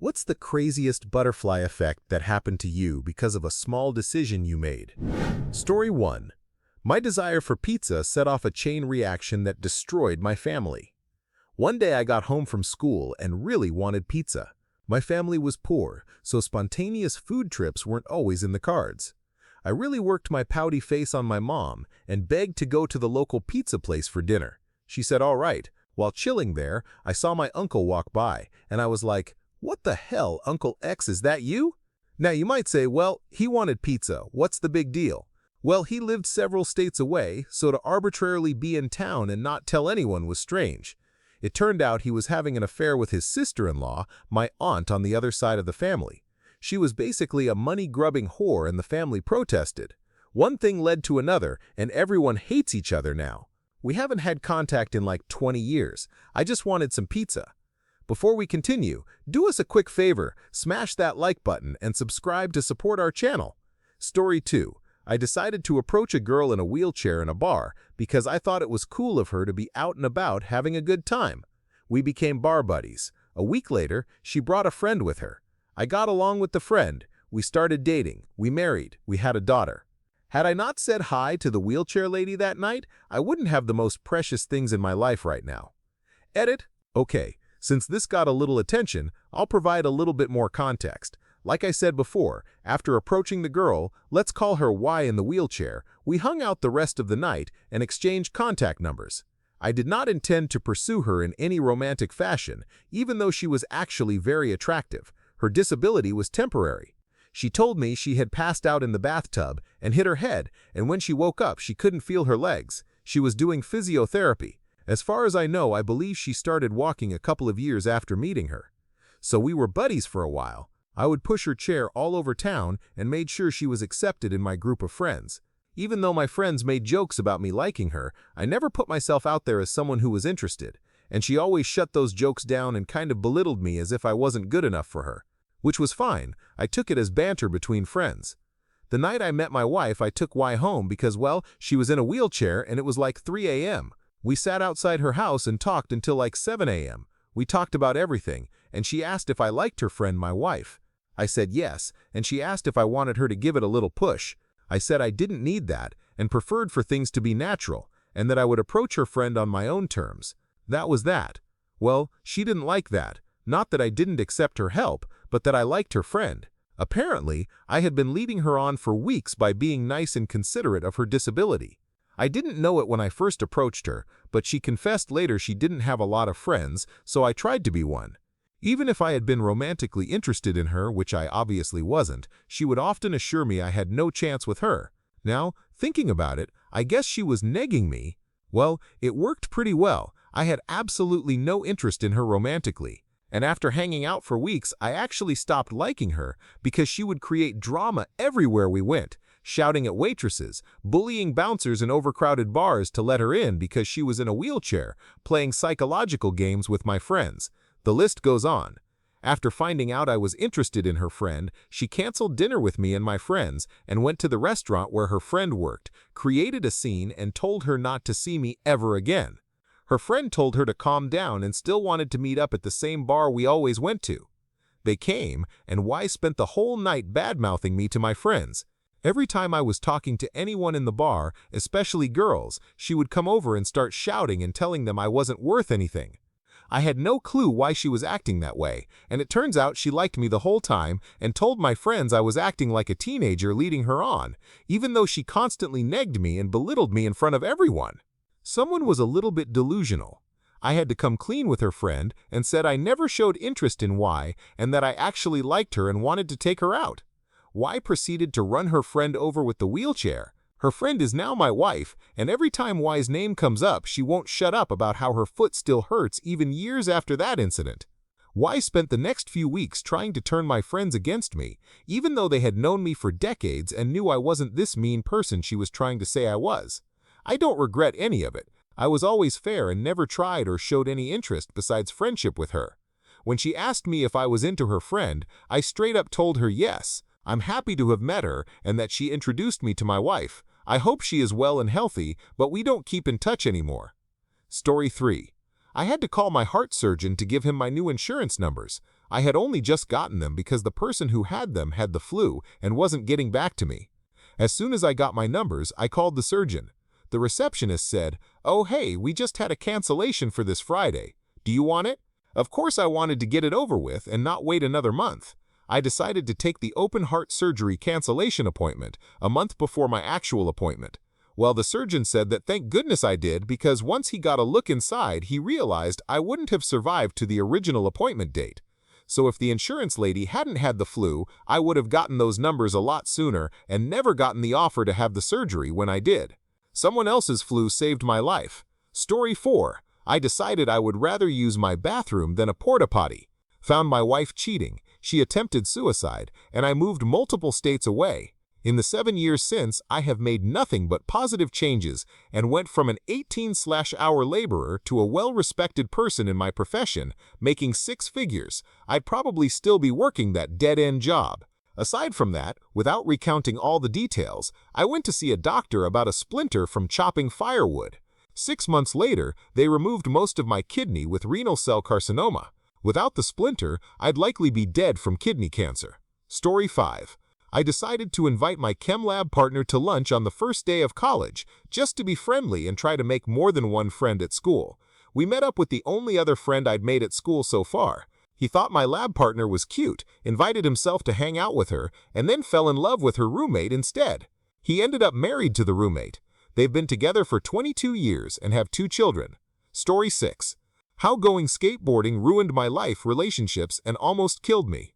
What's the craziest butterfly effect that happened to you because of a small decision you made? Story 1. My desire for pizza set off a chain reaction that destroyed my family. One day I got home from school and really wanted pizza. My family was poor, so spontaneous food trips weren't always in the cards. I really worked my pouty face on my mom and begged to go to the local pizza place for dinner. She said, "All right." While chilling there, I saw my uncle walk by, and I was like, "What the hell, Uncle X, is that you?" Now you might say, well, he wanted pizza. What's the big deal? Well, he lived several states away, so to arbitrarily be in town and not tell anyone was strange. It turned out he was having an affair with his sister-in-law, my aunt on the other side of the family. She was basically a money-grubbing whore and the family protested. One thing led to another, and everyone hates each other now. We haven't had contact in like 20 years. I just wanted some pizza. Before we continue, do us a quick favor, smash that like button and subscribe to support our channel. Story 2. I decided to approach a girl in a wheelchair in a bar because I thought it was cool of her to be out and about having a good time. We became bar buddies. A week later, she brought a friend with her. I got along with the friend. We started dating. We married. We had a daughter. Had I not said hi to the wheelchair lady that night, I wouldn't have the most precious things in my life right now. Edit? Okay. Since this got a little attention, I'll provide a little bit more context. Like I said before, after approaching the girl, let's call her Y in the wheelchair, we hung out the rest of the night and exchanged contact numbers. I did not intend to pursue her in any romantic fashion, even though she was actually very attractive. Her disability was temporary. She told me she had passed out in the bathtub and hit her head, and when she woke up, she couldn't feel her legs. She was doing physiotherapy. As far as I know, I believe she started walking a couple of years after meeting her. So we were buddies for a while. I would push her chair all over town and made sure she was accepted in my group of friends. Even though my friends made jokes about me liking her, I never put myself out there as someone who was interested, and she always shut those jokes down and kind of belittled me as if I wasn't good enough for her. Which was fine. I took it as banter between friends. The night I met my wife, I took Y home because, well, she was in a wheelchair and it was like 3 a.m. We sat outside her house and talked until like 7 a.m. We talked about everything, and she asked if I liked her friend, my wife. I said yes, and she asked if I wanted her to give it a little push. I said I didn't need that and preferred for things to be natural, and that I would approach her friend on my own terms. That was that. Well, she didn't like that. Not that I didn't accept her help, but that I liked her friend. Apparently, I had been leading her on for weeks by being nice and considerate of her disability. I didn't know it when I first approached her, but she confessed later she didn't have a lot of friends, so I tried to be one. Even if I had been romantically interested in her, which I obviously wasn't, she would often assure me I had no chance with her. Now, thinking about it, I guess she was negging me. Well, it worked pretty well. I had absolutely no interest in her romantically. And after hanging out for weeks, I actually stopped liking her because she would create drama everywhere we went, shouting at waitresses, bullying bouncers in overcrowded bars to let her in because she was in a wheelchair, playing psychological games with my friends. The list goes on. After finding out I was interested in her friend, she canceled dinner with me and my friends and went to the restaurant where her friend worked, created a scene, and told her not to see me ever again. Her friend told her to calm down and still wanted to meet up at the same bar we always went to. They came, and Y spent the whole night bad-mouthing me to my friends. Every time I was talking to anyone in the bar, especially girls, she would come over and start shouting and telling them I wasn't worth anything. I had no clue why she was acting that way, and it turns out she liked me the whole time and told my friends I was acting like a teenager leading her on, even though she constantly negged me and belittled me in front of everyone. Someone was a little bit delusional. I had to come clean with her friend and said I never showed interest in Y and that I actually liked her and wanted to take her out. Y proceeded to run her friend over with the wheelchair. Her friend is now my wife, and every time Y's name comes up, she won't shut up about how her foot still hurts even years after that incident. Y spent the next few weeks trying to turn my friends against me, even though they had known me for decades and knew I wasn't this mean person she was trying to say I was. I don't regret any of it. I was always fair and never tried or showed any interest besides friendship with her. When she asked me if I was into her friend, I straight up told her yes. I'm happy to have met her and that she introduced me to my wife. I hope she is well and healthy, but we don't keep in touch anymore. Story 3. I had to call my heart surgeon to give him my new insurance numbers. I had only just gotten them because the person who had them had the flu and wasn't getting back to me. As soon as I got my numbers, I called the surgeon. The receptionist said, "Oh hey, we just had a cancellation for this Friday. Do you want it?" Of course I wanted to get it over with and not wait another month. I decided to take the open heart surgery cancellation appointment a month before my actual appointment. Well, the surgeon said that thank goodness I did, because once he got a look inside, he realized I wouldn't have survived to the original appointment date. So if the insurance lady hadn't had the flu, I would have gotten those numbers a lot sooner and never gotten the offer to have the surgery when I did. Someone else's flu saved my life. Story 4. I decided I would rather use my bathroom than a porta potty. Found my wife cheating. She attempted suicide, and I moved multiple states away. In the 7 years since, I have made nothing but positive changes and went from an 18-hour laborer to a well-respected person in my profession, making 6 figures. I'd probably still be working that dead-end job. Aside from that, without recounting all the details, I went to see a doctor about a splinter from chopping firewood. 6 months later, they removed most of my kidney with renal cell carcinoma. Without the splinter, I'd likely be dead from kidney cancer. Story 5. I decided to invite my chem lab partner to lunch on the first day of college, just to be friendly and try to make more than one friend at school. We met up with the only other friend I'd made at school so far. He thought my lab partner was cute, invited himself to hang out with her, and then fell in love with her roommate instead. He ended up married to the roommate. They've been together for 22 years and have 2 children. Story 6. How going skateboarding ruined my life, relationships, and almost killed me.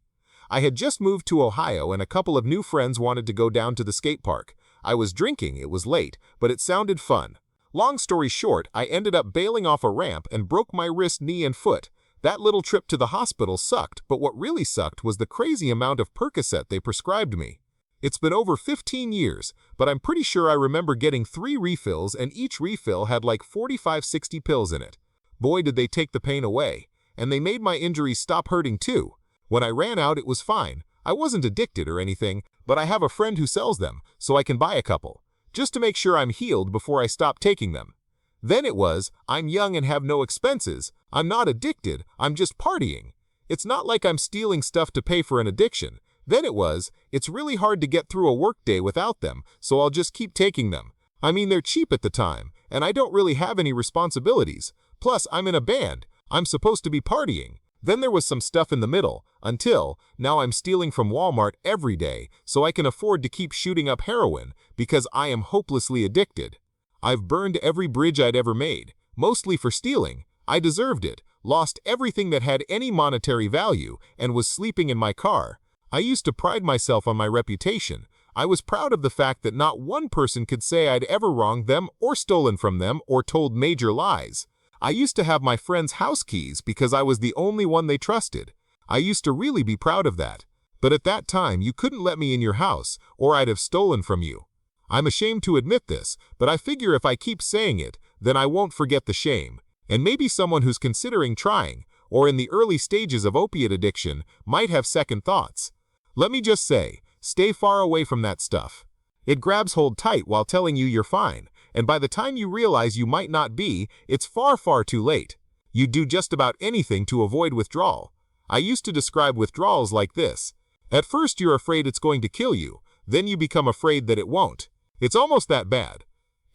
I had just moved to Ohio and a couple of new friends wanted to go down to the skate park. I was drinking, it was late, but it sounded fun. Long story short, I ended up bailing off a ramp and broke my wrist, knee, and foot. That little trip to the hospital sucked, but what really sucked was the crazy amount of Percocet they prescribed me. It's been over 15 years, but I'm pretty sure I remember getting 3 refills and each refill had like 45-60 pills in it. Boy, did they take the pain away. And they made my injuries stop hurting too. When I ran out, it was fine. I wasn't addicted or anything, but I have a friend who sells them, so I can buy a couple, just to make sure I'm healed before I stop taking them. Then it was, I'm young and have no expenses. I'm not addicted, I'm just partying. It's not like I'm stealing stuff to pay for an addiction. Then it was, it's really hard to get through a workday without them, so I'll just keep taking them. I mean, they're cheap at the time, and I don't really have any responsibilities. Plus, I'm in a band. I'm supposed to be partying. Then there was some stuff in the middle, until, now I'm stealing from Walmart every day, so I can afford to keep shooting up heroin, because I am hopelessly addicted. I've burned every bridge I'd ever made, mostly for stealing. I deserved it, lost everything that had any monetary value, and was sleeping in my car. I used to pride myself on my reputation. I was proud of the fact that not one person could say I'd ever wronged them or stolen from them or told major lies. I used to have my friends' house keys because I was the only one they trusted. I used to really be proud of that. But at that time, you couldn't let me in your house, or I'd have stolen from you. I'm ashamed to admit this, but I figure if I keep saying it, then I won't forget the shame. And maybe someone who's considering trying, or in the early stages of opiate addiction, might have second thoughts. Let me just say, stay far away from that stuff. It grabs hold tight while telling you you're fine, and by the time you realize you might not be, it's far, far too late. You do just about anything to avoid withdrawal. I used to describe withdrawals like this. At first you're afraid it's going to kill you, then you become afraid that it won't. It's almost that bad.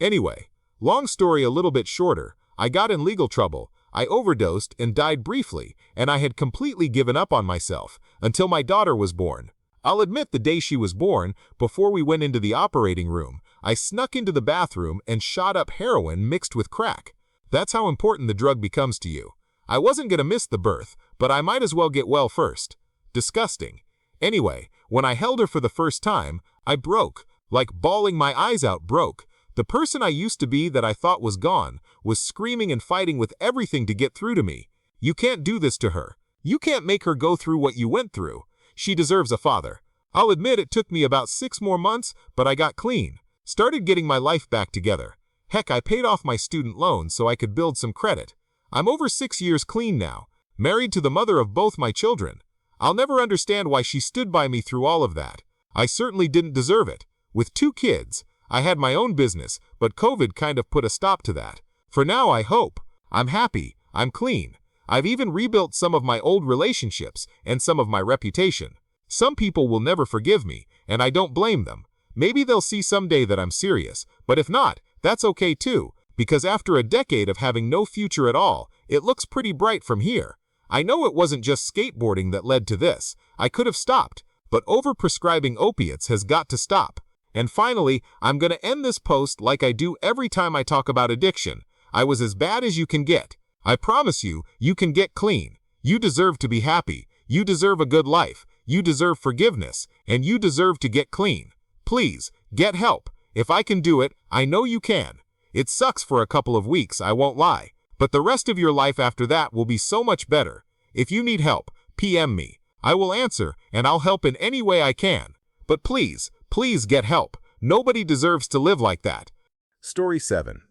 Anyway, long story a little bit shorter, I got in legal trouble, I overdosed and died briefly, and I had completely given up on myself, until my daughter was born. I'll admit the day she was born, before we went into the operating room, I snuck into the bathroom and shot up heroin mixed with crack. That's how important the drug becomes to you. I wasn't gonna miss the birth, but I might as well get well first. Disgusting. Anyway, when I held her for the first time, I broke, like bawling my eyes out broke. The person I used to be that I thought was gone was screaming and fighting with everything to get through to me. You can't do this to her. You can't make her go through what you went through. She deserves a father. I'll admit it took me about 6 more months, but I got clean. Started getting my life back together. Heck, I paid off my student loans so I could build some credit. I'm over 6 years clean now, married to the mother of both my children. I'll never understand why she stood by me through all of that. I certainly didn't deserve it. With 2 kids, I had my own business, but COVID kind of put a stop to that. For now, I hope. I'm happy. I'm clean. I've even rebuilt some of my old relationships and some of my reputation. Some people will never forgive me, and I don't blame them. Maybe they'll see someday that I'm serious, but if not, that's okay too, because after a decade of having no future at all, it looks pretty bright from here. I know it wasn't just skateboarding that led to this. I could have stopped, but overprescribing opiates has got to stop. And finally, I'm going to end this post like I do every time I talk about addiction. I was as bad as you can get. I promise you, you can get clean. You deserve to be happy. You deserve a good life. You deserve forgiveness, and you deserve to get clean. Please, get help. If I can do it, I know you can. It sucks for a couple of weeks, I won't lie, but the rest of your life after that will be so much better. If you need help, PM me. I will answer, and I'll help in any way I can. But please, please get help. Nobody deserves to live like that. Story 7.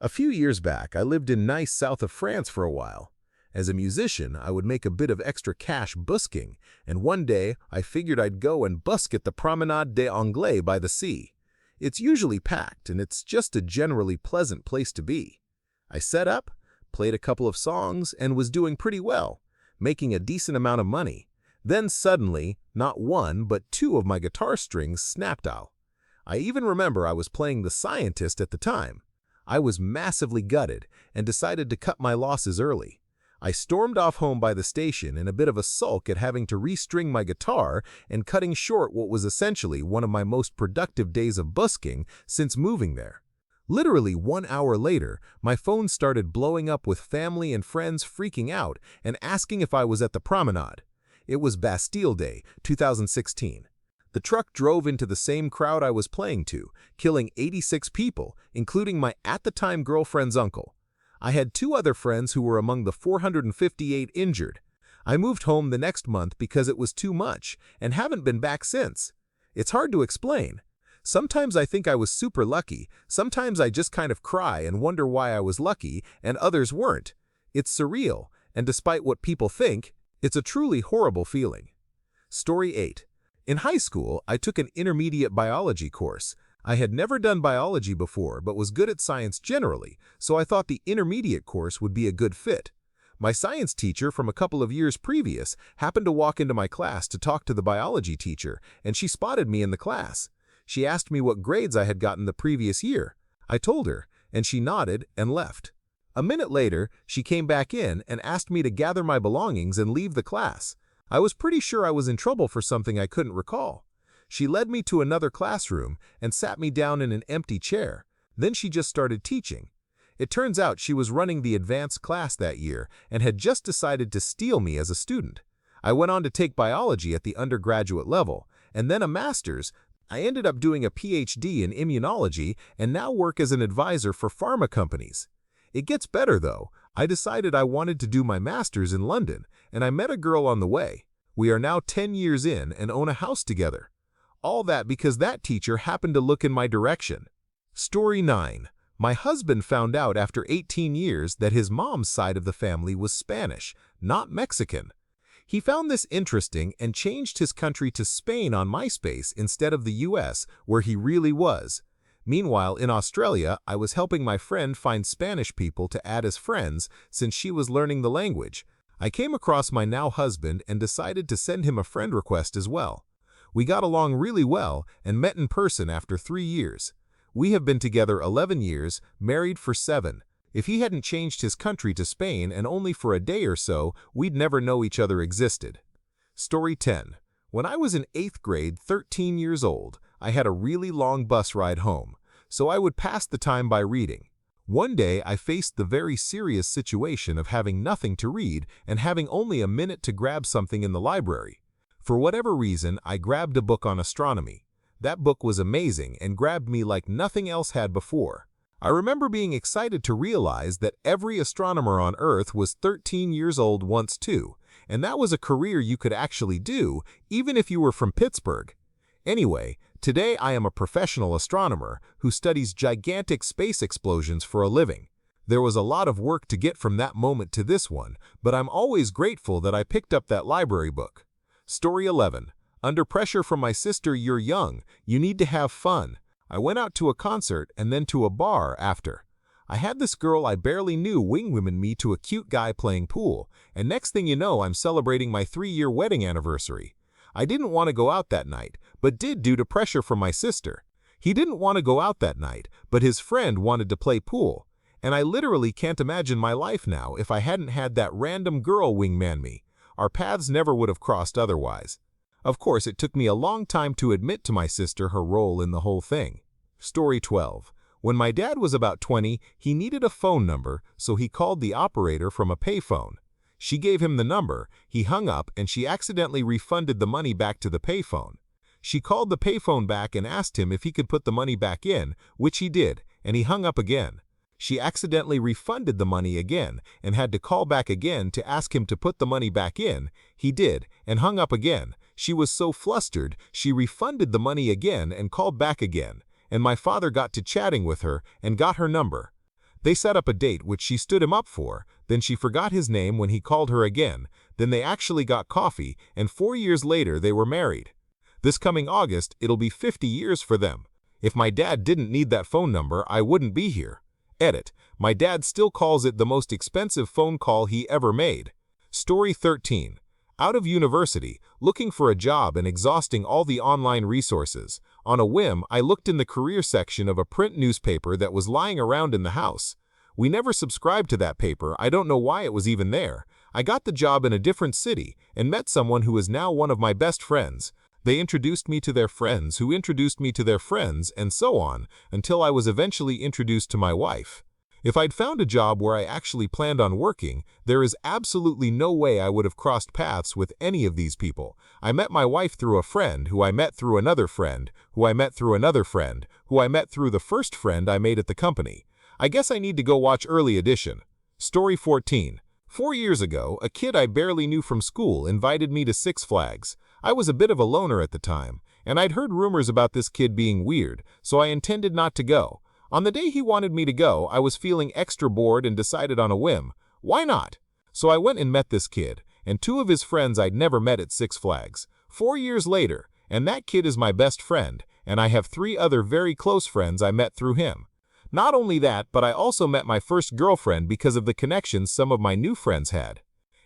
A few years back, I lived in nice south of France for a while. As a musician, I would make a bit of extra cash busking, and one day I figured I'd go and busk at the Promenade des Anglais by the sea. It's usually packed, and it's just a generally pleasant place to be. I set up, played a couple of songs, and was doing pretty well, making a decent amount of money. Then suddenly, not one, but two of my guitar strings snapped out. I even remember I was playing the scientist at the time. I was massively gutted and decided to cut my losses early. I stormed off home by the station in a bit of a sulk at having to restring my guitar and cutting short what was essentially one of my most productive days of busking since moving there. Literally 1 hour later, my phone started blowing up with family and friends freaking out and asking if I was at the promenade. It was Bastille Day, 2016. The truck drove into the same crowd I was playing to, killing 86 people, including my at-the-time girlfriend's uncle. I had 2 other friends who were among the 458 injured. I moved home the next month because it was too much, and haven't been back since. It's hard to explain. Sometimes I think I was super lucky, sometimes I just kind of cry and wonder why I was lucky and others weren't. It's surreal, and despite what people think, it's a truly horrible feeling. Story 8. In high school, I took an intermediate biology course. I had never done biology before, but was good at science generally, so I thought the intermediate course would be a good fit. My science teacher from a couple of years previous happened to walk into my class to talk to the biology teacher, and she spotted me in the class. She asked me what grades I had gotten the previous year. I told her, and she nodded and left. A minute later, she came back in and asked me to gather my belongings and leave the class. I was pretty sure I was in trouble for something I couldn't recall. She led me to another classroom and sat me down in an empty chair. Then she just started teaching. It turns out she was running the advanced class that year and had just decided to steal me as a student. I went on to take biology at the undergraduate level, and then a master's. I ended up doing a PhD in immunology and now work as an advisor for pharma companies. It gets better though. I decided I wanted to do my master's in London, and I met a girl on the way. We are now 10 years in and own a house together. All that because that teacher happened to look in my direction. Story 9. My husband found out after 18 years that his mom's side of the family was Spanish, not Mexican. He found this interesting and changed his country to Spain on MySpace instead of the US, where he really was. Meanwhile, in Australia, I was helping my friend find Spanish people to add as friends since she was learning the language. I came across my now husband and decided to send him a friend request as well. We got along really well and met in person after 3 years. We have been together 11 years, married for 7. If he hadn't changed his country to Spain and only for a day or so, we'd never know each other existed. Story 10. When I was in 8th grade, 13 years old, I had a really long bus ride home, so I would pass the time by reading. One day, I faced the very serious situation of having nothing to read and having only a minute to grab something in the library. For whatever reason, I grabbed a book on astronomy. That book was amazing and grabbed me like nothing else had before. I remember being excited to realize that every astronomer on Earth was 13 years old once too, and that was a career you could actually do, even if you were from Pittsburgh. Anyway, today I am a professional astronomer who studies gigantic space explosions for a living. There was a lot of work to get from that moment to this one, but I'm always grateful that I picked up that library book. Story 11. Under pressure from my sister, "You're young, you need to have fun." I went out to a concert and then to a bar after. I had this girl I barely knew wingwoman me to a cute guy playing pool, and next thing you know, I'm celebrating my 3-year wedding anniversary. I didn't want to go out that night, but did due to pressure from my sister. He didn't want to go out that night, but his friend wanted to play pool. And I literally can't imagine my life now if I hadn't had that random girl wingman me. Our paths never would have crossed otherwise. Of course, it took me a long time to admit to my sister her role in the whole thing. Story 12. When my dad was about 20, he needed a phone number, so he called the operator from a payphone. She gave him the number, he hung up, and she accidentally refunded the money back to the payphone. She called the payphone back and asked him if he could put the money back in, which he did, and he hung up again. She accidentally refunded the money again and had to call back again to ask him to put the money back in. He did, and hung up again. She was so flustered, she refunded the money again and called back again, and my father got to chatting with her and got her number. They set up a date which she stood him up for, then she forgot his name when he called her again, then they actually got coffee, and 4 years later they were married. This coming August, it'll be 50 years for them. If my dad didn't need that phone number, I wouldn't be here. Edit. My dad still calls it the most expensive phone call he ever made. Story 13. Out of university, looking for a job and exhausting all the online resources. On a whim, I looked in the career section of a print newspaper that was lying around in the house. We never subscribed to that paper, I don't know why it was even there. I got the job in a different city and met someone who is now one of my best friends. They introduced me to their friends who introduced me to their friends and so on until I was eventually introduced to my wife. If I'd found a job where I actually planned on working, there is absolutely no way I would have crossed paths with any of these people. I met my wife through a friend, who I met through another friend, who I met through another friend, who I met through the first friend I made at the company. I guess I need to go watch Early Edition. Story 14. 4 years ago, a kid I barely knew from school invited me to Six Flags. I was a bit of a loner at the time, and I'd heard rumors about this kid being weird, so I intended not to go. On the day he wanted me to go, I was feeling extra bored and decided on a whim, why not? So I went and met this kid, and 2 of his friends I'd never met at Six Flags. 4 years later, and that kid is my best friend, and I have 3 other very close friends I met through him. Not only that, but I also met my first girlfriend because of the connections some of my new friends had.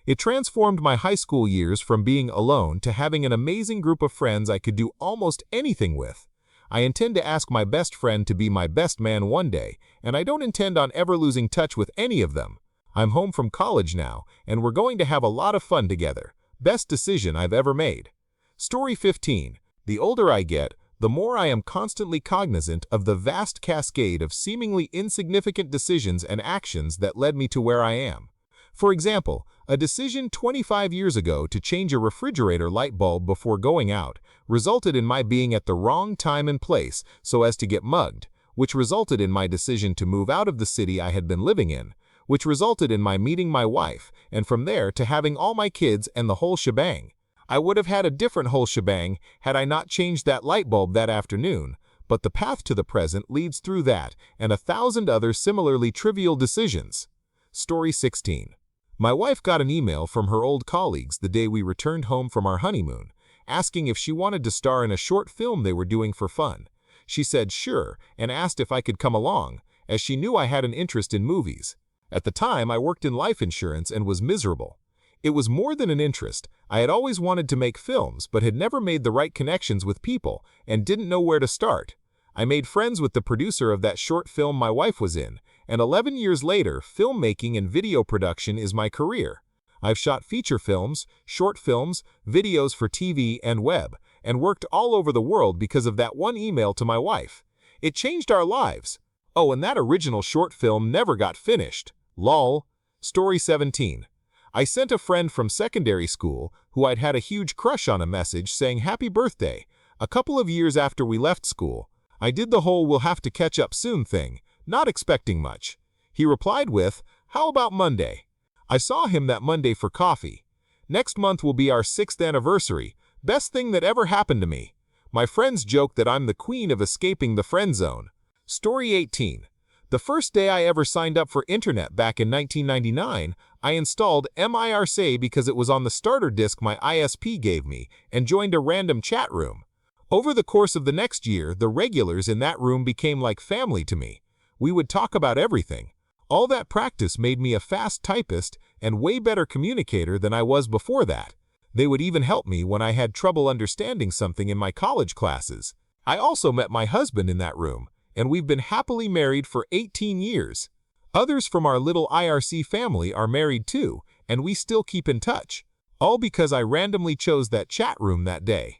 It transformed my high school years from being alone to having an amazing group of friends I could do almost anything with. I intend to ask my best friend to be my best man one day, and I don't intend on ever losing touch with any of them. I'm home from college now, and we're going to have a lot of fun together. Best decision I've ever made. Story 15. The older I get, the more I am constantly cognizant of the vast cascade of seemingly insignificant decisions and actions that led me to where I am. For example, a decision 25 years ago to change a refrigerator light bulb before going out resulted in my being at the wrong time and place so as to get mugged, which resulted in my decision to move out of the city I had been living in, which resulted in my meeting my wife, and from there to having all my kids and the whole shebang. I would have had a different whole shebang had I not changed that light bulb that afternoon, but the path to the present leads through that and 1,000 other similarly trivial decisions. Story 16. My wife got an email from her old colleagues the day we returned home from our honeymoon, asking if she wanted to star in a short film they were doing for fun. She said sure and asked if I could come along, as she knew I had an interest in movies. At the time, I worked in life insurance and was miserable. It was more than an interest. I had always wanted to make films but had never made the right connections with people and didn't know where to start. I made friends with the producer of that short film my wife was in, and 11 years later, filmmaking and video production is my career. I've shot feature films, short films, videos for TV and web, and worked all over the world because of that one email to my wife. It changed our lives. Oh, and that original short film never got finished. Lol. Story 17. I sent a friend from secondary school who I'd had a huge crush on a message saying happy birthday. A couple of years after we left school, I did the whole we'll have to catch up soon thing, not expecting much. He replied with, how about Monday? I saw him that Monday for coffee. Next month will be our 6th anniversary. Best thing that ever happened to me. My friends joke that I'm the queen of escaping the friend zone. Story 18. The first day I ever signed up for internet back in 1999, I installed MySpace because it was on the starter disk my ISP gave me and joined a random chat room. Over the course of the next year, the regulars in that room became like family to me. We would talk about everything. All that practice made me a fast typist and way better communicator than I was before that. They would even help me when I had trouble understanding something in my college classes. I also met my husband in that room, and we've been happily married for 18 years. Others from our little IRC family are married too, and we still keep in touch, all because I randomly chose that chat room that day.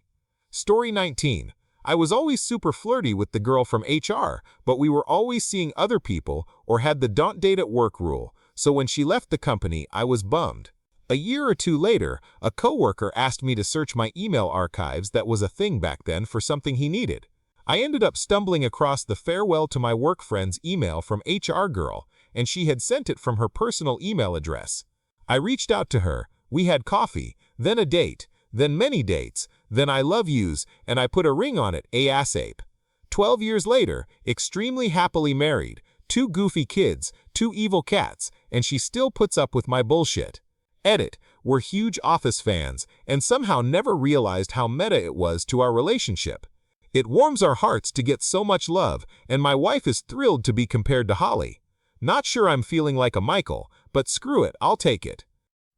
Story 19. I was always super flirty with the girl from HR, but we were always seeing other people or had the don't date at work rule, so when she left the company, I was bummed. A year or two later, a coworker asked me to search my email archives that was a thing back then for something he needed. I ended up stumbling across the farewell to my work friend's email from HR girl, and she had sent it from her personal email address. I reached out to her, we had coffee, then a date, then many dates, then I love yous, and I put a ring on it ASAP. 12 years later, extremely happily married, 2 goofy kids, 2 evil cats, and she still puts up with my bullshit. Edit, we're huge Office fans, and somehow never realized how meta it was to our relationship. It warms our hearts to get so much love, and my wife is thrilled to be compared to Holly. Not sure I'm feeling like a Michael, but screw it, I'll take it.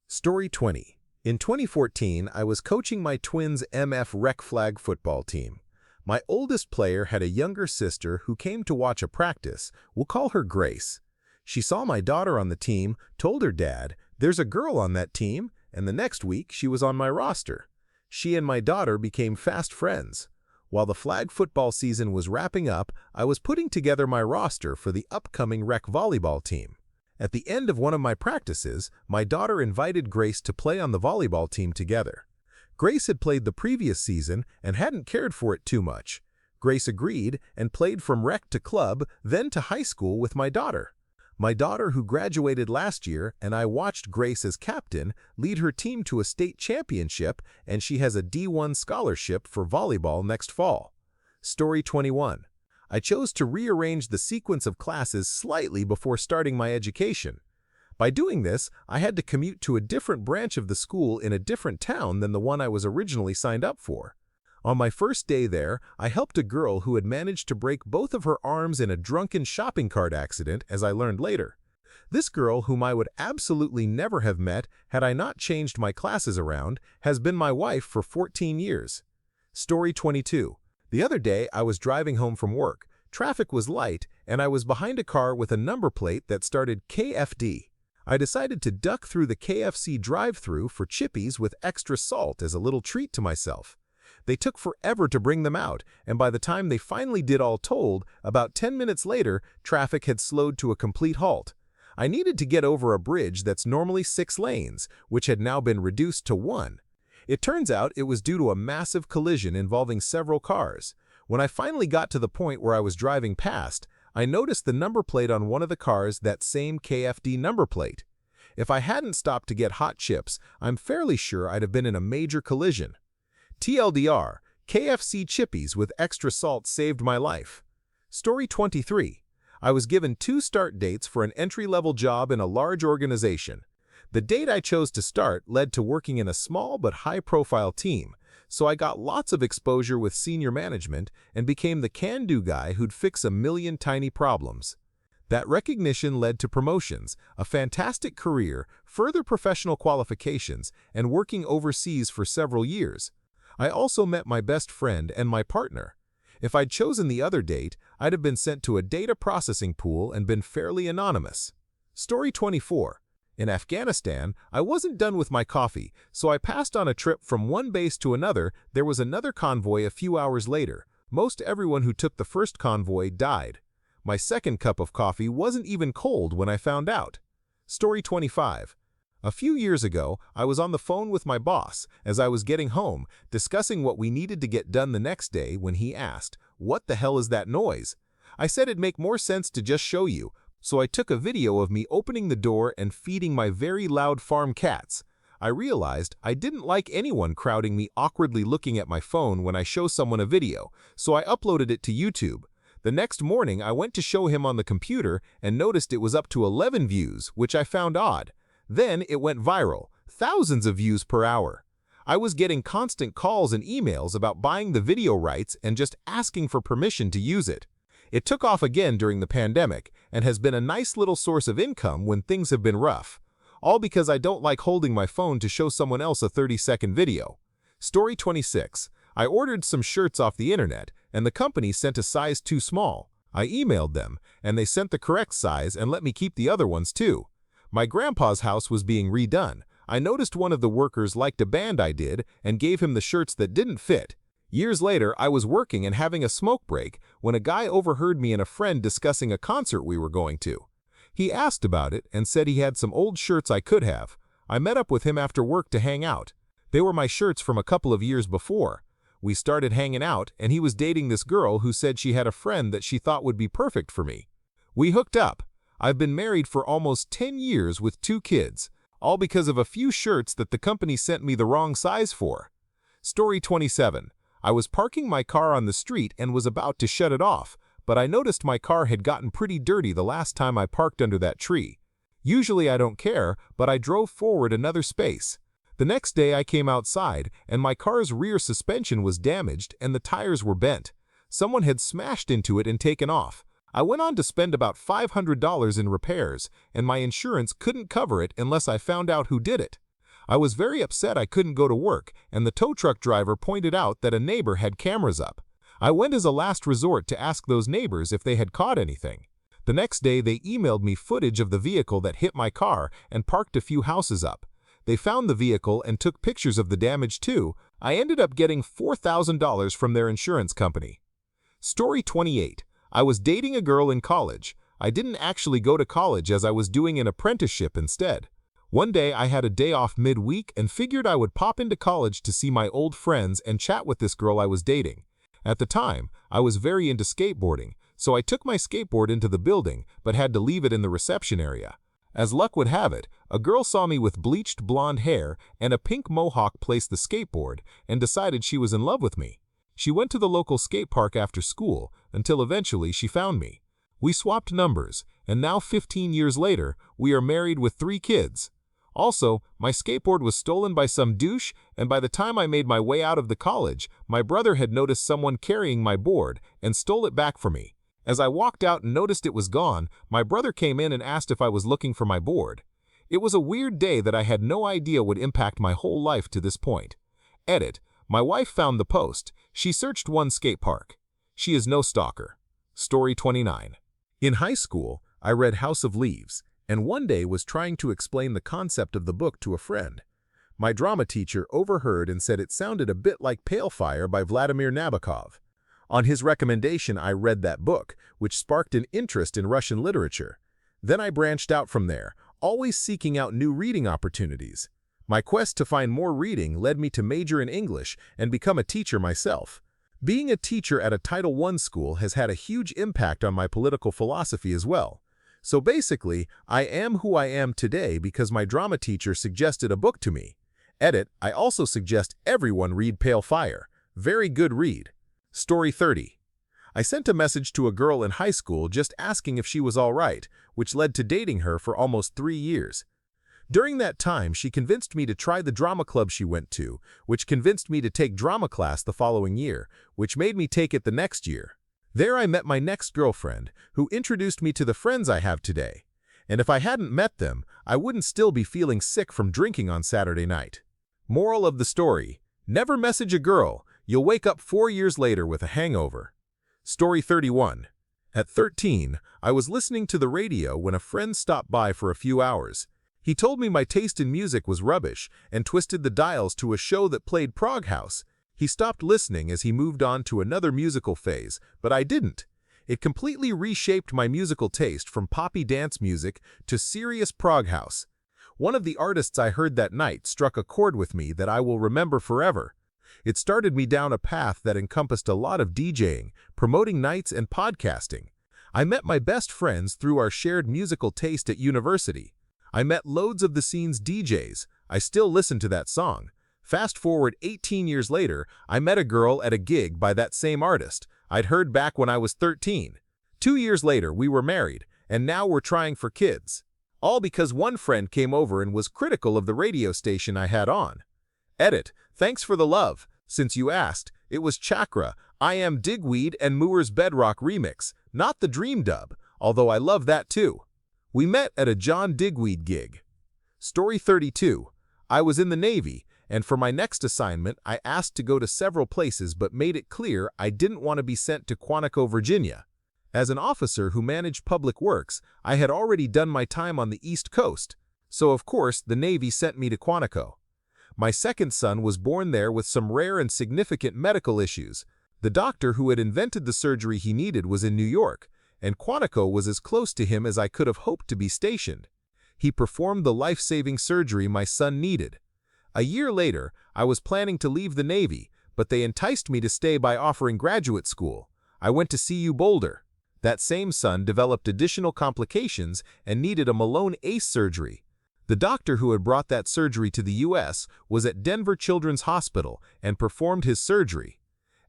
Story 20. In 2014, I was coaching my twins' MF Rec Flag football team. My oldest player had a younger sister who came to watch a practice. We'll call her Grace. She saw my daughter on the team, told her dad, "There's a girl on that team," and the next week she was on my roster. She and my daughter became fast friends. While the flag football season was wrapping up, I was putting together my roster for the upcoming rec volleyball team. At the end of one of my practices, my daughter invited Grace to play on the volleyball team together. Grace had played the previous season and hadn't cared for it too much. Grace agreed and played from rec to club, then to high school with my daughter. My daughter, who graduated last year, and I watched Grace as captain lead her team to a state championship, and she has a D1 scholarship for volleyball next fall. Story 21. I chose to rearrange the sequence of classes slightly before starting my education. By doing this, I had to commute to a different branch of the school in a different town than the one I was originally signed up for. On my first day there, I helped a girl who had managed to break both of her arms in a drunken shopping cart accident, as I learned later. This girl, whom I would absolutely never have met had I not changed my classes around, has been my wife for 14 years. Story 22. The other day, I was driving home from work. Traffic was light, and I was behind a car with a number plate that started KFD. I decided to duck through the KFC drive-thru for chippies with extra salt as a little treat to myself. They took forever to bring them out, and by the time they finally did all told, about 10 minutes later, traffic had slowed to a complete halt. I needed to get over a bridge that's normally 6 lanes, which had now been reduced to 1. It turns out it was due to a massive collision involving several cars. When I finally got to the point where I was driving past, I noticed the number plate on one of the cars, that same KFD number plate. If I hadn't stopped to get hot chips, I'm fairly sure I'd have been in a major collision. TLDR, KFC chippies with extra salt saved my life. Story 23. I was given 2 start dates for an entry-level job in a large organization. The date I chose to start led to working in a small but high-profile team, so I got lots of exposure with senior management and became the can-do guy who'd fix a million tiny problems. That recognition led to promotions, a fantastic career, further professional qualifications, and working overseas for several years. I also met my best friend and my partner. If I'd chosen the other date, I'd have been sent to a data processing pool and been fairly anonymous. Story 24. In Afghanistan, I wasn't done with my coffee, so I passed on a trip from one base to another. There was another convoy a few hours later. Most everyone who took the first convoy died. My second cup of coffee wasn't even cold when I found out. Story 25. A few years ago, I was on the phone with my boss as I was getting home, discussing what we needed to get done the next day when he asked, "What the hell is that noise?" I said it'd make more sense to just show you, so I took a video of me opening the door and feeding my very loud farm cats. I realized I didn't like anyone crowding me awkwardly looking at my phone when I show someone a video, so I uploaded it to YouTube. The next morning, I went to show him on the computer and noticed it was up to 11 views, which I found odd. Then it went viral, thousands of views per hour. I was getting constant calls and emails about buying the video rights and just asking for permission to use it. It took off again during the pandemic, and has been a nice little source of income when things have been rough. All because I don't like holding my phone to show someone else a 30-second video. Story 26. I ordered some shirts off the internet, and the company sent a size too small. I emailed them, and they sent the correct size and let me keep the other ones too. My grandpa's house was being redone. I noticed one of the workers liked a band I did and gave him the shirts that didn't fit. Years later, I was working and having a smoke break when a guy overheard me and a friend discussing a concert we were going to. He asked about it and said he had some old shirts I could have. I met up with him after work to hang out. They were my shirts from a couple of years before. We started hanging out, and he was dating this girl who said she had a friend that she thought would be perfect for me. We hooked up. I've been married for almost 10 years with 2 kids, all because of a few shirts that the company sent me the wrong size for. Story 27. I was parking my car on the street and was about to shut it off, but I noticed my car had gotten pretty dirty the last time I parked under that tree. Usually I don't care, but I drove forward another space. The next day I came outside, and my car's rear suspension was damaged and the tires were bent. Someone had smashed into it and taken off. I went on to spend about $500 in repairs, and my insurance couldn't cover it unless I found out who did it. I was very upset I couldn't go to work, and the tow truck driver pointed out that a neighbor had cameras up. I went as a last resort to ask those neighbors if they had caught anything. The next day they emailed me footage of the vehicle that hit my car and parked a few houses up. They found the vehicle and took pictures of the damage too. I ended up getting $4,000 from their insurance company. Story 28. I was dating a girl in college. I didn't actually go to college as I was doing an apprenticeship instead. One day I had a day off midweek and figured I would pop into college to see my old friends and chat with this girl I was dating. At the time, I was very into skateboarding, so I took my skateboard into the building but had to leave it in the reception area. As luck would have it, a girl saw me with bleached blonde hair and a pink mohawk place the skateboard and decided she was in love with me. She went to the local skate park after school until eventually she found me. We swapped numbers, and now 15 years later, we are married with 3 kids. Also, my skateboard was stolen by some douche, and by the time I made my way out of the college, my brother had noticed someone carrying my board and stole it back from me. As I walked out and noticed it was gone, my brother came in and asked if I was looking for my board. It was a weird day that I had no idea would impact my whole life to this point. Edit. My wife found the post. She searched one skate park. She is no stalker. Story 29. In high school, I read House of Leaves, and one day was trying to explain the concept of the book to a friend. My drama teacher overheard and said it sounded a bit like Pale Fire by Vladimir Nabokov. On his recommendation, I read that book, which sparked an interest in Russian literature. Then I branched out from there, always seeking out new reading opportunities. My quest to find more reading led me to major in English and become a teacher myself. Being a teacher at a Title I school has had a huge impact on my political philosophy as well. So basically, I am who I am today because my drama teacher suggested a book to me. Edit. I also suggest everyone read Pale Fire. Very good read. Story 30. I sent a message to a girl in high school just asking if she was all right, which led to dating her for almost 3 years. During that time, she convinced me to try the drama club she went to, which convinced me to take drama class the following year, which made me take it the next year. There I met my next girlfriend, who introduced me to the friends I have today. And if I hadn't met them, I wouldn't still be feeling sick from drinking on Saturday night. Moral of the story: never message a girl. You'll wake up 4 years later with a hangover. Story 31. At 13, I was listening to the radio when a friend stopped by for a few hours. He told me my taste in music was rubbish and twisted the dials to a show that played Prog House. He stopped listening as he moved on to another musical phase, but I didn't. It completely reshaped my musical taste from poppy dance music to serious Prog House. One of the artists I heard that night struck a chord with me that I will remember forever. It started me down a path that encompassed a lot of DJing, promoting nights, and podcasting. I met my best friends through our shared musical taste at university. I met loads of the scene's DJs. I still listen to that song. Fast forward 18 years later, I met a girl at a gig by that same artist I'd heard back when I was 13. 2 years later, we were married, and now we're trying for kids. All because one friend came over and was critical of the radio station I had on. Edit. Thanks for the love. Since you asked, it was Chakra, I Am Digweed and Moore's Bedrock remix, not the Dream dub. although I love that too. We met at a John Digweed gig. Story 32. I was in the Navy, and for my next assignment, I asked to go to several places but made it clear I didn't want to be sent to Quantico, Virginia. As an officer who managed public works, I had already done my time on the East Coast, so of course the Navy sent me to Quantico. My second son was born there with some rare and significant medical issues. The doctor who had invented the surgery he needed was in New York, and Quantico was as close to him as I could have hoped to be stationed. He performed the life-saving surgery my son needed. A year later, I was planning to leave the Navy, but they enticed me to stay by offering graduate school. I went to CU Boulder. That same son developed additional complications and needed a Malone ACE surgery. The doctor who had brought that surgery to the U.S. was at Denver Children's Hospital and performed his surgery.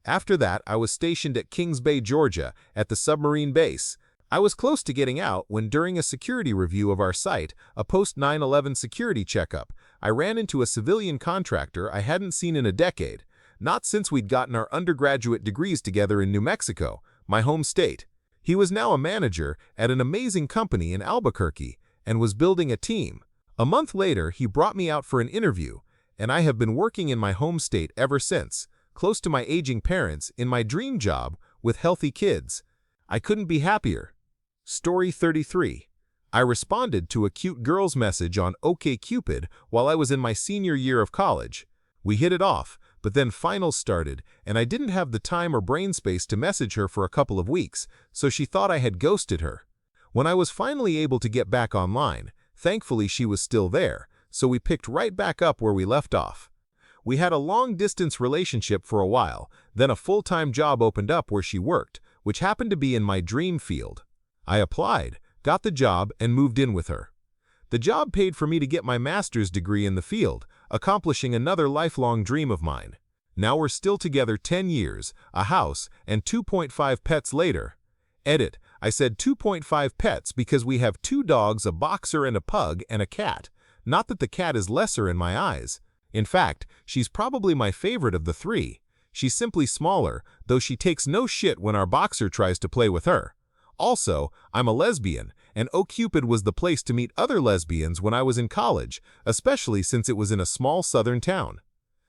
After that, I was stationed at Kings Bay, Georgia, at the submarine base. I was close to getting out when, during a security review of our site, a post-9/11 security checkup, I ran into a civilian contractor I hadn't seen in a decade, not since we'd gotten our undergraduate degrees together in New Mexico, my home state. He was now a manager at an amazing company in Albuquerque and was building a team. A month later, he brought me out for an interview, and I have been working in my home state ever since, close to my aging parents, in my dream job with healthy kids. I couldn't be happier. Story 33. I responded to a cute girl's message on OkCupid while I was in my senior year of college. We hit it off, but then finals started, and I didn't have the time or brain space to message her for a couple of weeks, so she thought I had ghosted her. When I was finally able to get back online, thankfully she was still there, so we picked right back up where we left off. We had a long-distance relationship for a while, then a full-time job opened up where she worked, which happened to be in my dream field. I applied, got the job, and moved in with her. The job paid for me to get my master's degree in the field, accomplishing another lifelong dream of mine. Now we're still together 10 years, a house, and 2.5 pets later. Edit, I said 2.5 pets because we have 2 dogs, a boxer and a pug, and a cat. Not that the cat is lesser in my eyes. In fact, she's probably my favorite of the 3. She's simply smaller, though she takes no shit when our boxer tries to play with her. Also, I'm a lesbian, and OkCupid was the place to meet other lesbians when I was in college, especially since it was in a small southern town.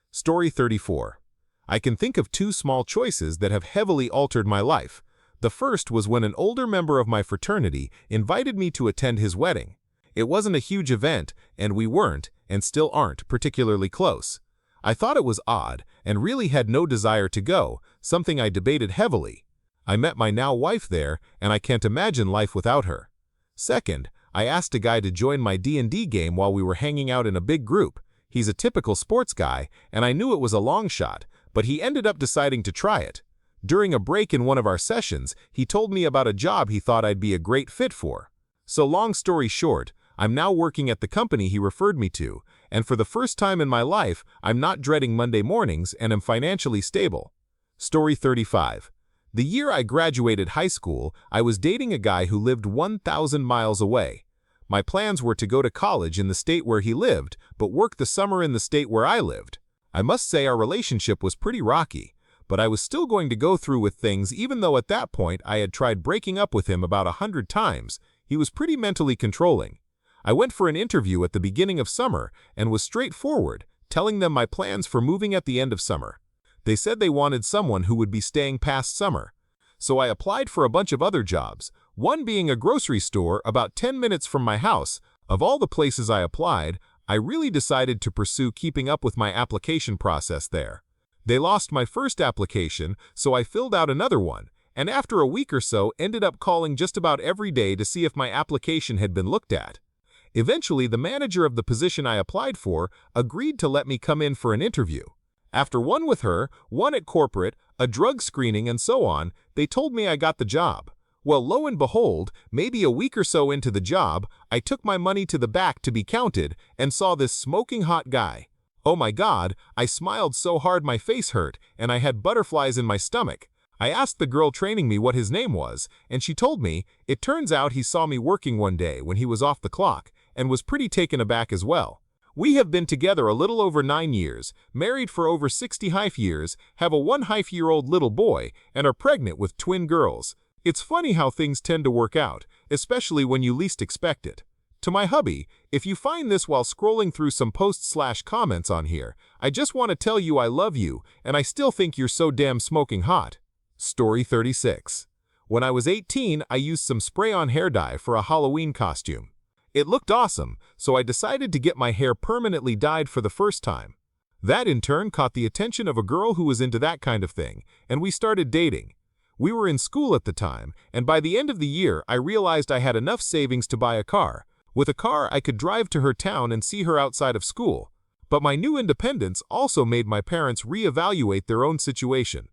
Story 34. I can think of 2 small choices that have heavily altered my life. The first was when an older member of my fraternity invited me to attend his wedding. It wasn't a huge event, and we weren't, and still aren't, particularly close. I thought it was odd, and really had no desire to go, something I debated heavily. I met my now wife there, and I can't imagine life without her. Second, I asked a guy to join my D&D game while we were hanging out in a big group. He's a typical sports guy, and I knew it was a long shot, but he ended up deciding to try it. During a break in one of our sessions, he told me about a job he thought I'd be a great fit for. So long story short, I'm now working at the company he referred me to, and for the first time in my life, I'm not dreading Monday mornings and am financially stable. Story 35. The year I graduated high school, I was dating a guy who lived 1,000 miles away. My plans were to go to college in the state where he lived, but work the summer in the state where I lived. I must say our relationship was pretty rocky, but I was still going to go through with things even though at that point I had tried breaking up with him about 100 times. He was pretty mentally controlling. I went for an interview at the beginning of summer and was straightforward, telling them my plans for moving at the end of summer. They said they wanted someone who would be staying past summer. So I applied for a bunch of other jobs, one being a grocery store about 10 minutes from my house. Of all the places I applied, I really decided to pursue keeping up with my application process there. They lost my first application, so I filled out another one, and after a week or so ended up calling just about every day to see if my application had been looked at. Eventually, the manager of the position I applied for agreed to let me come in for an interview. After one with her, one at corporate, a drug screening, and so on, they told me I got the job. Well, lo and behold, maybe a week or so into the job, I took my money to the back to be counted and saw this smoking hot guy. Oh my God, I smiled so hard my face hurt, and I had butterflies in my stomach. I asked the girl training me what his name was, and she told me, it turns out he saw me working one day when he was off the clock, and was pretty taken aback as well. We have been together a little over 9 years, married for over 60 years, have a 1.5-year-old little boy, and are pregnant with twin girls. It's funny how things tend to work out, especially when you least expect it. To my hubby, if you find this while scrolling through some posts/comments on here, I just want to tell you I love you and I still think you're so damn smoking hot. Story 36. When I was 18, I used some spray-on hair dye for a Halloween costume. It looked awesome, so I decided to get my hair permanently dyed for the first time. That in turn caught the attention of a girl who was into that kind of thing, and we started dating. We were in school at the time, and by the end of the year, I realized I had enough savings to buy a car. With a car, I could drive to her town and see her outside of school. But my new independence also made my parents reevaluate their own situation.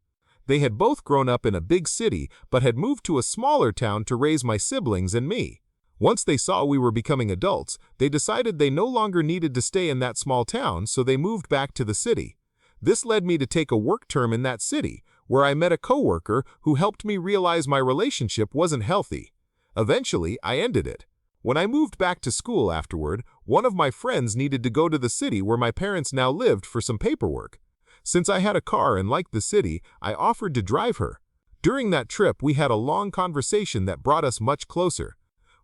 They had both grown up in a big city, but had moved to a smaller town to raise my siblings and me. Once they saw we were becoming adults, they decided they no longer needed to stay in that small town, so they moved back to the city. This led me to take a work term in that city, where I met a coworker who helped me realize my relationship wasn't healthy. Eventually, I ended it. When I moved back to school afterward, one of my friends needed to go to the city where my parents now lived for some paperwork. Since I had a car and liked the city, I offered to drive her. During that trip, we had a long conversation that brought us much closer.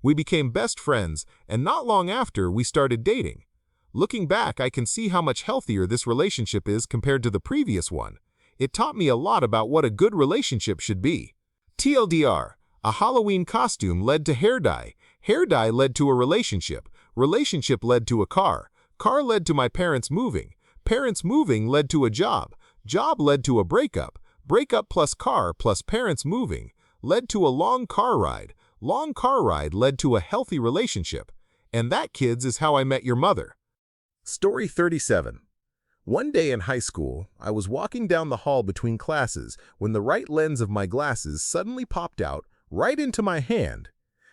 We became best friends, and not long after, we started dating. Looking back, I can see how much healthier this relationship is compared to the previous one. It taught me a lot about what a good relationship should be. TLDR, a Halloween costume led to hair dye. Hair dye led to a relationship. Relationship led to a car. Car led to my parents moving. Parents moving led to a job. Job led to a breakup. Breakup plus car plus parents moving led to a long car ride. Long car ride led to a healthy relationship. And that, kids, is how I met your mother. Story 37. One day in high school, I was walking down the hall between classes when the right lens of my glasses suddenly popped out right into my hand.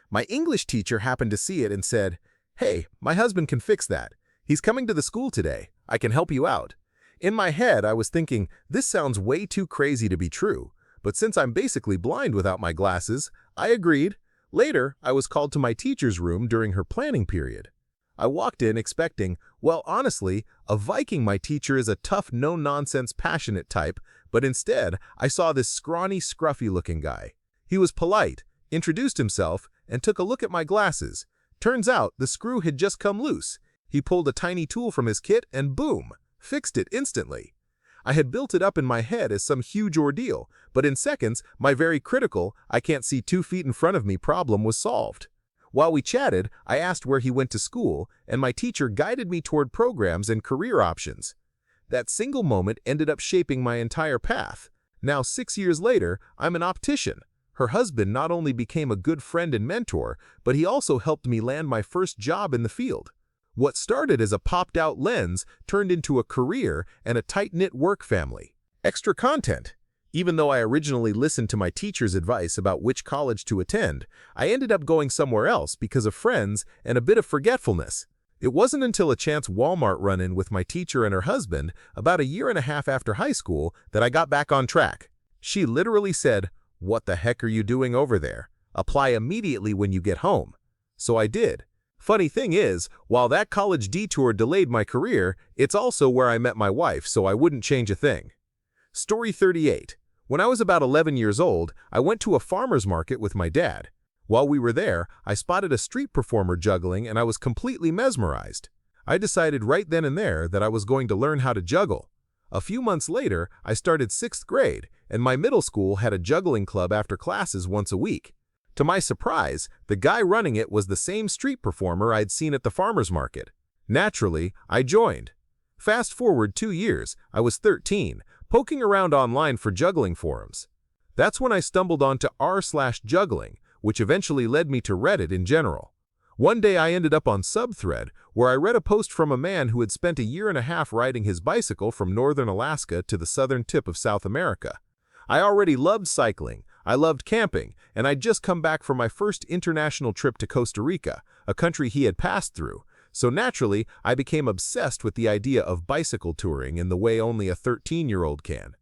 My English teacher happened to see it and said, "Hey, my husband can fix that. He's coming to the school today. I can help you out." In my head, I was thinking, this sounds way too crazy to be true. But since I'm basically blind without my glasses, I agreed. Later, I was called to my teacher's room during her planning period. I walked in expecting, well, honestly, a Viking my teacher is a tough, no-nonsense, passionate type, but instead, I saw this scrawny, scruffy-looking guy. He was polite, introduced himself, and took a look at my glasses. Turns out, the screw had just come loose. He pulled a tiny tool from his kit and boom, fixed it instantly. I had built it up in my head as some huge ordeal, but in seconds, my very critical, I can't see 2 feet in front of me problem was solved. While we chatted, I asked where he went to school, and my teacher guided me toward programs and career options. That single moment ended up shaping my entire path. Now, 6 years later, I'm an optician. Her husband not only became a good friend and mentor, but he also helped me land my first job in the field. What started as a popped-out lens turned into a career and a tight-knit work family. Extra content. Even though I originally listened to my teacher's advice about which college to attend, I ended up going somewhere else because of friends and a bit of forgetfulness. It wasn't until a chance Walmart run-in with my teacher and her husband about a year and a half after high school that I got back on track. She literally said, "What the heck are you doing over there? Apply immediately when you get home." So I did. Funny thing is, while that college detour delayed my career, it's also where I met my wife, so I wouldn't change a thing. Story 38. When I was about 11 years old, I went to a farmer's market with my dad. While we were there, I spotted a street performer juggling and I was completely mesmerized. I decided right then and there that I was going to learn how to juggle. A few months later, I started 6th grade, and my middle school had a juggling club after classes once a week. To my surprise, the guy running it was the same street performer I'd seen at the farmer's market. Naturally, I joined. Fast forward 2 years, I was 13, poking around online for juggling forums. That's when I stumbled onto r/juggling, which eventually led me to Reddit in general. One day I ended up on Subthread, where I read a post from a man who had spent a year and a half riding his bicycle from northern Alaska to the southern tip of South America. I already loved cycling, I loved camping, and I'd just come back from my first international trip to Costa Rica, a country he had passed through. So naturally, I became obsessed with the idea of bicycle touring in the way only a 13-year-old can.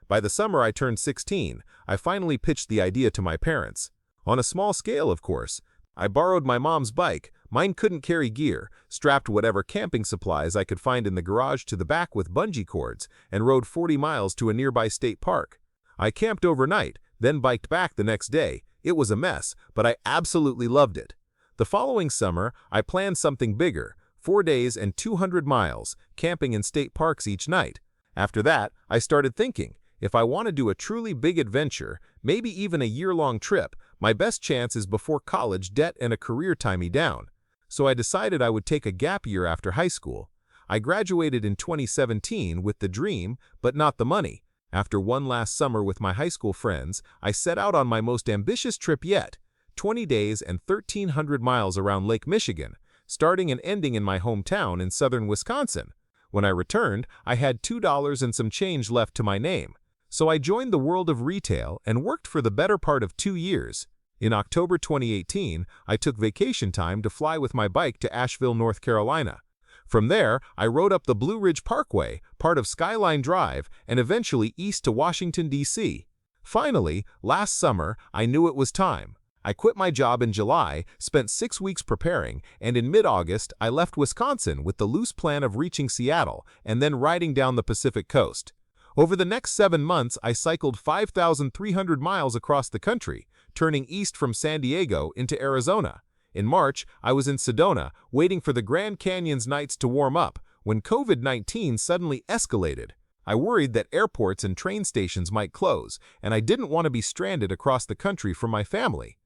By the summer I turned 16, I finally pitched the idea to my parents. On a small scale, of course. I borrowed my mom's bike, mine couldn't carry gear, strapped whatever camping supplies I could find in the garage to the back with bungee cords, and rode 40 miles to a nearby state park. I camped overnight, then biked back the next day. It was a mess, but I absolutely loved it. The following summer, I planned something bigger, 4 days and 200 miles, camping in state parks each night. After that, I started thinking, if I want to do a truly big adventure, maybe even a year-long trip, my best chance is before college debt and a career tie me down. So I decided I would take a gap year after high school. I graduated in 2017 with the dream, but not the money. After one last summer with my high school friends, I set out on my most ambitious trip yet, 20 days and 1,300 miles around Lake Michigan, starting and ending in my hometown in southern Wisconsin. When I returned, I had $2 and some change left to my name. So I joined the world of retail and worked for the better part of 2 years. In October 2018, I took vacation time to fly with my bike to Asheville, North Carolina. From there, I rode up the Blue Ridge Parkway, part of Skyline Drive, and eventually east to Washington, D.C. Finally, last summer, I knew it was time. I quit my job in July, spent 6 weeks preparing, and in mid-August, I left Wisconsin with the loose plan of reaching Seattle and then riding down the Pacific coast. Over the next 7 months, I cycled 5,300 miles across the country, turning east from San Diego into Arizona. In March, I was in Sedona, waiting for the Grand Canyon's nights to warm up, when COVID-19 suddenly escalated. I worried that airports and train stations might close, and I didn't want to be stranded across the country from my family.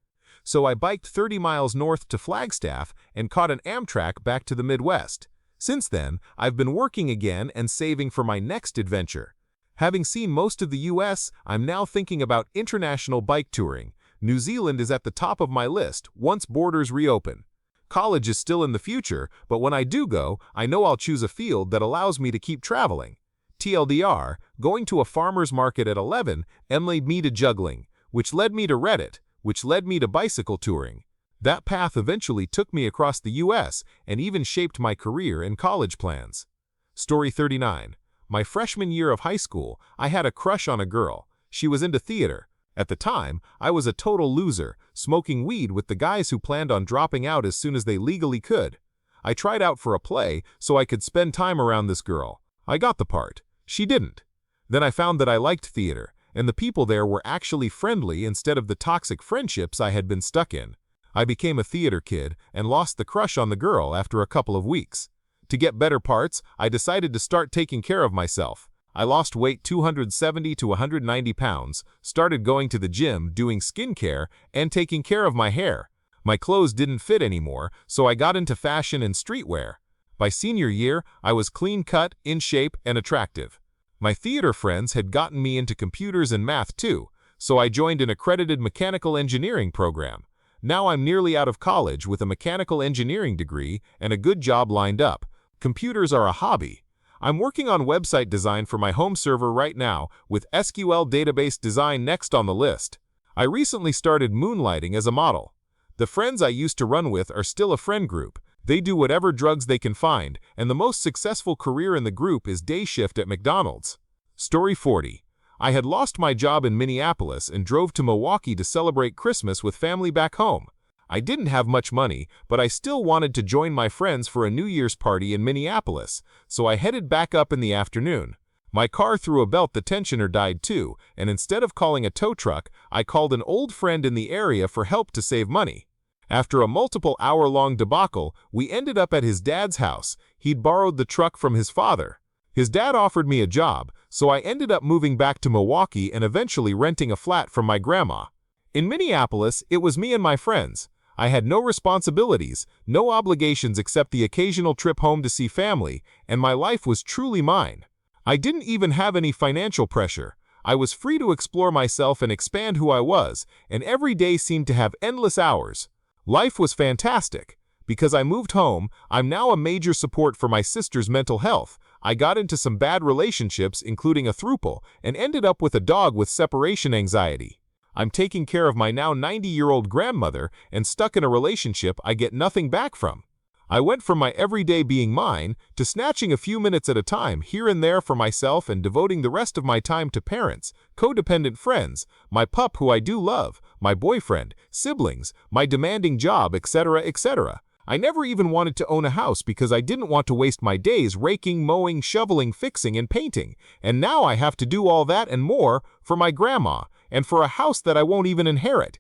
So I biked 30 miles north to Flagstaff and caught an Amtrak back to the Midwest. Since then, I've been working again and saving for my next adventure. Having seen most of the US, I'm now thinking about international bike touring. New Zealand is at the top of my list once borders reopen. College is still in the future, but when I do go, I know I'll choose a field that allows me to keep traveling. TLDR, going to a farmer's market at 11 led me to juggling, which led me to Reddit, which led me to bicycle touring. That path eventually took me across the US and even shaped my career and college plans. Story 39. My freshman year of high school, I had a crush on a girl. She was into theater. At the time, I was a total loser, smoking weed with the guys who planned on dropping out as soon as they legally could. I tried out for a play so I could spend time around this girl. I got the part. She didn't. Then I found that I liked theater, and the people there were actually friendly instead of the toxic friendships I had been stuck in. I became a theater kid and lost the crush on the girl after a couple of weeks. To get better parts, I decided to start taking care of myself. I lost weight 270 to 190 pounds, started going to the gym, doing skincare, and taking care of my hair. My clothes didn't fit anymore, so I got into fashion and streetwear. By senior year, I was clean-cut, in shape, and attractive. My theater friends had gotten me into computers and math too, so I joined an accredited mechanical engineering program. Now I'm nearly out of college with a mechanical engineering degree and a good job lined up. Computers are a hobby. I'm working on website design for my home server right now, with SQL database design next on the list. I recently started moonlighting as a model. The friends I used to run with are still a friend group. They do whatever drugs they can find, and the most successful career in the group is day shift at McDonald's. Story 40. I had lost my job in Minneapolis and drove to Milwaukee to celebrate Christmas with family back home. I didn't have much money, but I still wanted to join my friends for a New Year's party in Minneapolis, so I headed back up in the afternoon. My car threw a belt the tensioner died too, and instead of calling a tow truck, I called an old friend in the area for help to save money. After a multiple hour-long debacle, we ended up at his dad's house. He'd borrowed the truck from his father. His dad offered me a job, so I ended up moving back to Milwaukee and eventually renting a flat from my grandma. In Minneapolis, it was me and my friends. I had no responsibilities, no obligations except the occasional trip home to see family, and my life was truly mine. I didn't even have any financial pressure. I was free to explore myself and expand who I was, and every day seemed to have endless hours. Life was fantastic. Because I moved home, I'm now a major support for my sister's mental health. I got into some bad relationships, including a throuple, and ended up with a dog with separation anxiety. I'm taking care of my now 90-year-old grandmother and stuck in a relationship I get nothing back from. I went from my everyday being mine to snatching a few minutes at a time here and there for myself and devoting the rest of my time to parents, codependent friends, my pup who I do love, my boyfriend, siblings, my demanding job, etc., etc. I never even wanted to own a house because I didn't want to waste my days raking, mowing, shoveling, fixing, and painting. And now I have to do all that and more for my grandma and for a house that I won't even inherit.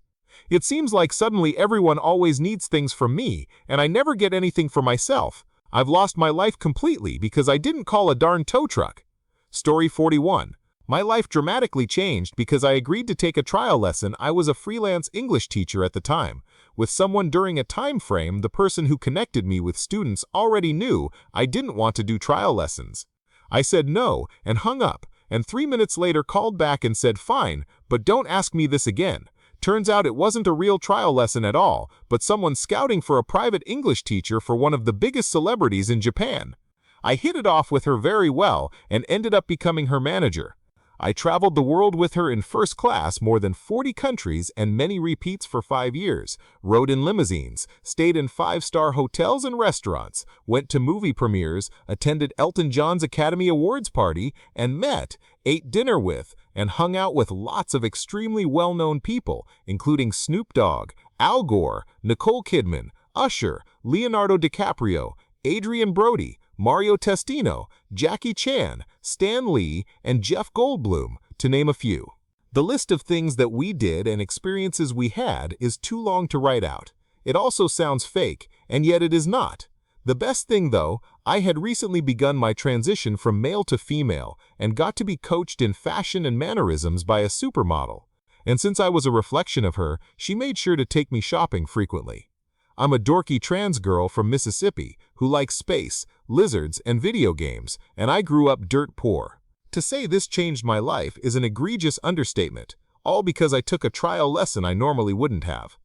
It seems like suddenly everyone always needs things from me, and I never get anything for myself. I've lost my life completely because I didn't call a darn tow truck. Story 41. My life dramatically changed because I agreed to take a trial lesson. I was a freelance English teacher at the time. With someone during a time frame, the person who connected me with students already knew I didn't want to do trial lessons. I said no and hung up, and 3 minutes later called back and said fine, but don't ask me this again. Turns out it wasn't a real trial lesson at all, but someone scouting for a private English teacher for one of the biggest celebrities in Japan. I hit it off with her very well and ended up becoming her manager. I traveled the world with her in first class, more than 40 countries and many repeats for 5 years, rode in limousines, stayed in 5-star hotels and restaurants, went to movie premieres, attended Elton John's Academy Awards party, and met, ate dinner with, and hung out with lots of extremely well-known people, including Snoop Dogg, Al Gore, Nicole Kidman, Usher, Leonardo DiCaprio, Adrian Brody, Mario Testino, Jackie Chan, Stan Lee, and Jeff Goldblum, to name a few. The list of things that we did and experiences we had is too long to write out. It also sounds fake, and yet it is not. The best thing, though, I had recently begun my transition from male to female and got to be coached in fashion and mannerisms by a supermodel. And since I was a reflection of her, she made sure to take me shopping frequently. I'm a dorky trans girl from Mississippi who likes space, lizards, and video games, and I grew up dirt poor. To say this changed my life is an egregious understatement, all because I took a trial lesson I normally wouldn't have.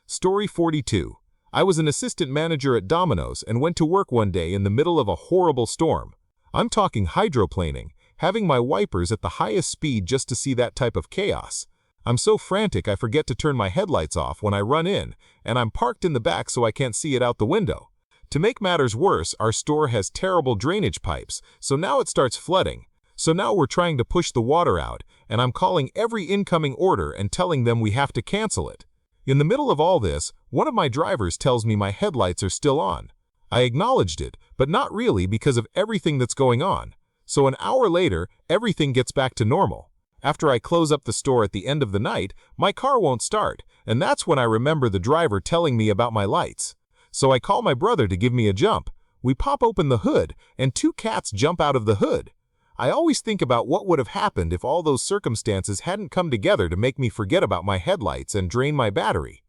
Story 42. I was an assistant manager at Domino's and went to work one day in the middle of a horrible storm. I'm talking hydroplaning, having my wipers at the highest speed just to see that type of chaos. I'm so frantic I forget to turn my headlights off when I run in, and I'm parked in the back so I can't see it out the window. To make matters worse, our store has terrible drainage pipes, so now it starts flooding. So now we're trying to push the water out, and I'm calling every incoming order and telling them we have to cancel it. In the middle of all this, one of my drivers tells me my headlights are still on. I acknowledged it, but not really because of everything that's going on. So an hour later, everything gets back to normal. After I close up the store at the end of the night, my car won't start, and that's when I remember the driver telling me about my lights. So I call my brother to give me a jump. We pop open the hood, and 2 cats jump out of the hood. I always think about what would have happened if all those circumstances hadn't come together to make me forget about my headlights and drain my battery.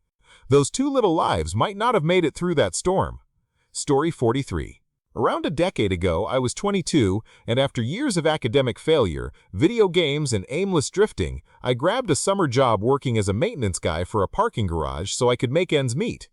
Those 2 little lives might not have made it through that storm. Story 43. Around a decade ago, I was 22, and after years of academic failure, video games, and aimless drifting, I grabbed a summer job working as a maintenance guy for a parking garage so I could make ends meet.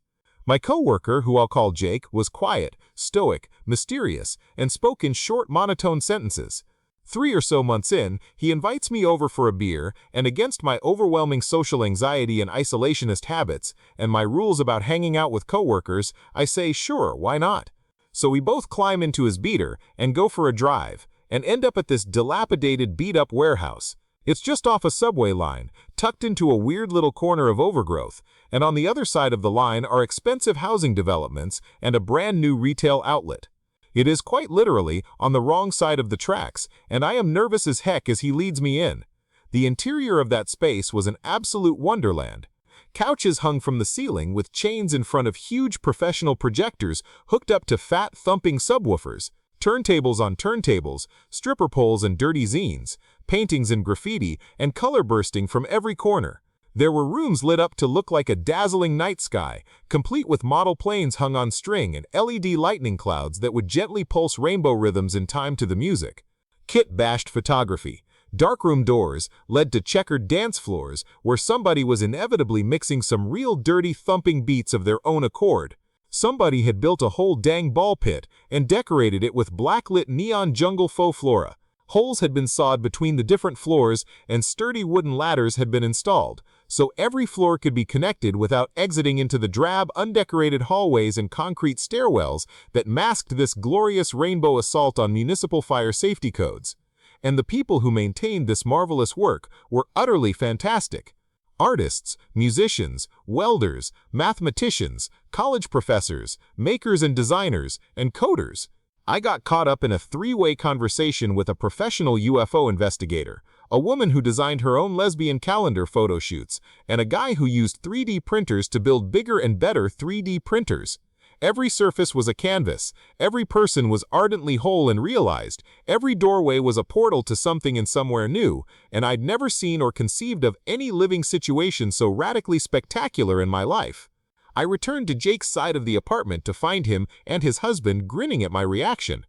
My coworker, who I'll call Jake, was quiet, stoic, mysterious, and spoke in short, monotone sentences. 3 or so months in, he invites me over for a beer, and against my overwhelming social anxiety and isolationist habits, and my rules about hanging out with coworkers, I say, sure, why not? So we both climb into his beater and go for a drive, and end up at this dilapidated, beat-up warehouse. It's just off a subway line, tucked into a weird little corner of overgrowth, and on the other side of the line are expensive housing developments and a brand new retail outlet. It is quite literally on the wrong side of the tracks, and I am nervous as heck as he leads me in. The interior of that space was an absolute wonderland. Couches hung from the ceiling with chains in front of huge professional projectors hooked up to fat, thumping subwoofers, turntables on turntables, stripper poles and dirty zines, paintings and graffiti, and color bursting from every corner. There were rooms lit up to look like a dazzling night sky, complete with model planes hung on string and LED lightning clouds that would gently pulse rainbow rhythms in time to the music. Kit-bashed photography. Darkroom doors led to checkered dance floors where somebody was inevitably mixing some real dirty thumping beats of their own accord. Somebody had built a whole dang ball pit and decorated it with blacklit neon jungle faux flora. Holes had been sawed between the different floors and sturdy wooden ladders had been installed, so every floor could be connected without exiting into the drab, undecorated hallways and concrete stairwells that masked this glorious rainbow assault on municipal fire safety codes. And the people who maintained this marvelous work were utterly fantastic. Artists, musicians, welders, mathematicians, college professors, makers and designers, and coders. I got caught up in a 3-way conversation with a professional UFO investigator, a woman who designed her own lesbian calendar photo shoots, and a guy who used 3D printers to build bigger and better 3D printers. Every surface was a canvas, every person was ardently whole and realized, every doorway was a portal to something and somewhere new, and I'd never seen or conceived of any living situation so radically spectacular in my life. I returned to Jake's side of the apartment to find him and his husband grinning at my reaction.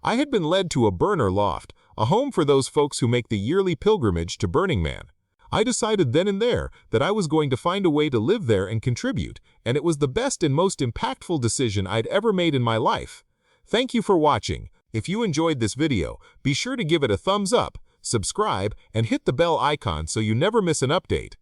I had been led to a burner loft, a home for those folks who make the yearly pilgrimage to Burning Man. I decided then and there that I was going to find a way to live there and contribute, and it was the best and most impactful decision I'd ever made in my life. Thank you for watching. If you enjoyed this video, be sure to give it a thumbs up, subscribe, and hit the bell icon so you never miss an update.